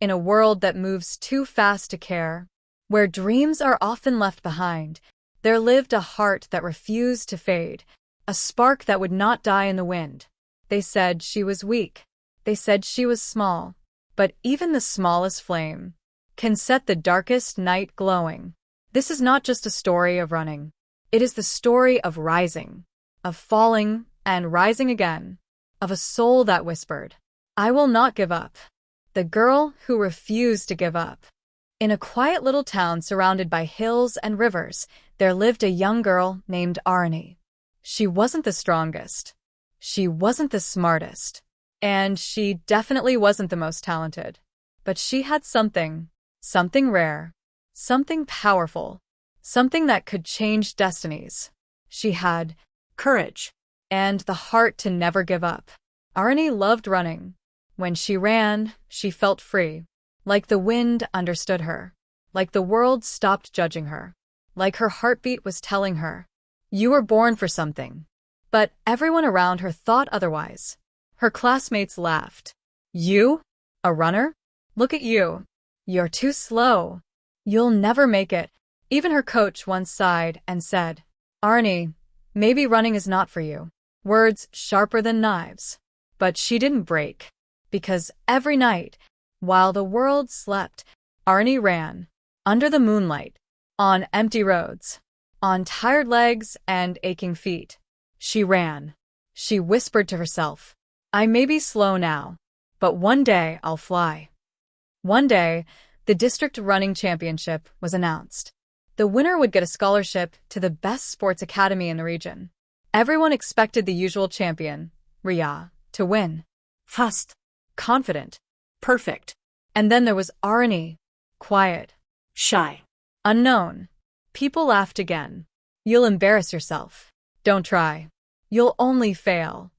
In a world that moves too fast to care, where dreams are often left behind, there lived a heart that refused to fade, a spark that would not die in the wind. They said she was weak. They said she was small. But even the smallest flame can set the darkest night glowing. This is not just a story of running. It is the story of rising, of falling and rising again, of a soul that whispered, "I will not give up." The girl who refused to give up. In a quiet little town surrounded by hills and rivers, there lived a young girl named Arnie. She wasn't the strongest. She wasn't the smartest. And she definitely wasn't the most talented. But she had something rare, something powerful, something that could change destinies. She had courage and the heart to never give up. Arnie loved running. When she ran, she felt free, like the wind understood her, like the world stopped judging her, like her heartbeat was telling her, "You were born for something." But everyone around her thought otherwise. Her classmates laughed. "You? A runner? Look at you. You're too slow. You'll never make it." Even her coach once sighed and said, "Arnie, maybe running is not for you." Words sharper than knives. But she didn't break. Because every night, while the world slept, Arnie ran, under the moonlight, on empty roads, on tired legs and aching feet. She ran. She whispered to herself, "I may be slow now, but one day I'll fly." One day, the district running championship was announced. The winner would get a scholarship to the best sports academy in the region. Everyone expected the usual champion, Ria, to win. Fast, confident, perfect. And then there was Arnie, quiet, shy, unknown. People laughed again. "You'll embarrass yourself. Don't try. You'll only fail."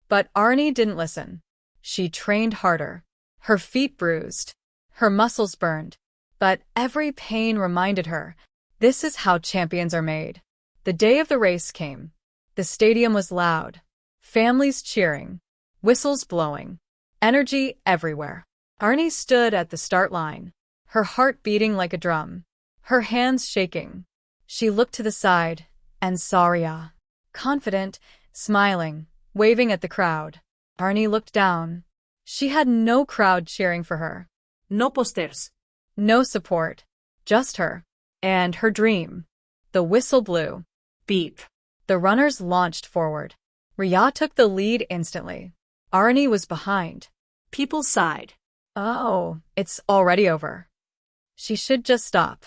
But Arnie didn't listen. She trained harder. Her feet bruised. Her muscles burned. But every pain reminded her, this is how champions are made. The day of the race came. The stadium was loud. Families cheering. Whistles blowing. Energy everywhere. Arnie stood at the start line, her heart beating like a drum, her hands shaking. She looked to the side and saw Ria, confident, smiling, waving at the crowd. Arnie looked down. She had no crowd cheering for her. No posters. No support. Just her. And her dream. The whistle blew. Beep. The runners launched forward. Ria took the lead instantly. Arnie was behind. People sighed. Oh, it's already over. She should just stop.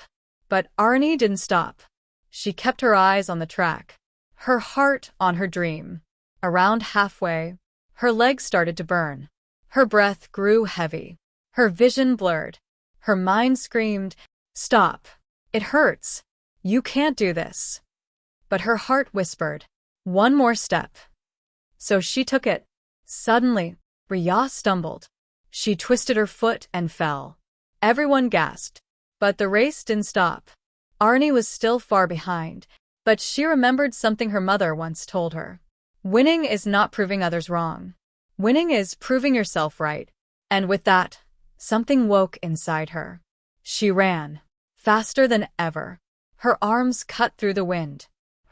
But Arnie didn't stop. She kept her eyes on the track, her heart on her dream. Around halfway, her legs started to burn. Her breath grew heavy. Her vision blurred. Her mind screamed, "Stop. It hurts. You can't do this." But her heart whispered, "One more step." So she took it. Suddenly, Ria stumbled. She twisted her foot and fell. Everyone gasped. But the race didn't stop. Arnie was still far behind, but she remembered something her mother once told her. Winning is not proving others wrong. Winning is proving yourself right. And with that, something woke inside her. She ran, faster than ever. Her arms cut through the wind.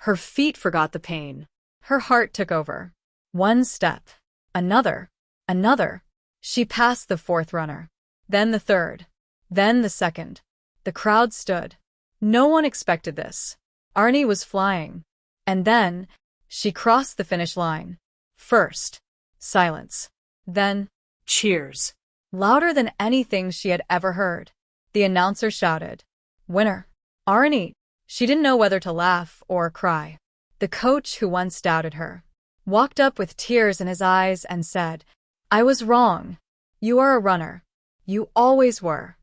Her feet forgot the pain. Her heart took over. One step. Another. Another. She passed the fourth runner. Then the third. Then the second. The crowd stood. No one expected this. Arnie was flying. And then, she crossed the finish line. First, silence. Then, cheers. Louder than anything she had ever heard. The announcer shouted, "Winner, Arnie." She didn't know whether to laugh or cry. The coach, who once doubted her, walked up with tears in his eyes and said, "I was wrong. You are a runner. You always were."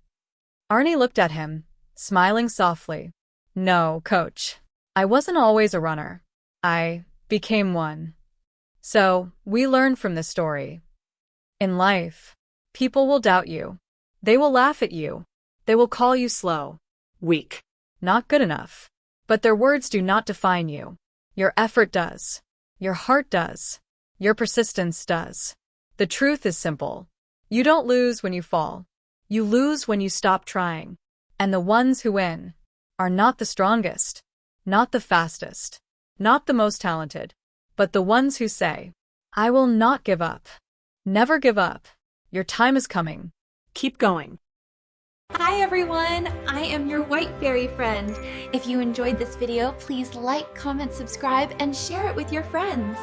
Arnie looked at him, smiling softly. "No, coach. I wasn't always a runner. I became one." So, we learn from this story. In life, people will doubt you. They will laugh at you. They will call you slow, weak, not good enough. But their words do not define you. Your effort does. Your heart does. Your persistence does. The truth is simple. You don't lose when you fall. You lose when you stop trying. And the ones who win are not the strongest, not the fastest, not the most talented, but the ones who say, I will not give up. Never give up. Your time is coming. Keep going. Hi everyone, I am your white fairy friend. If you enjoyed this video, please like, comment, subscribe, and share it with your friends.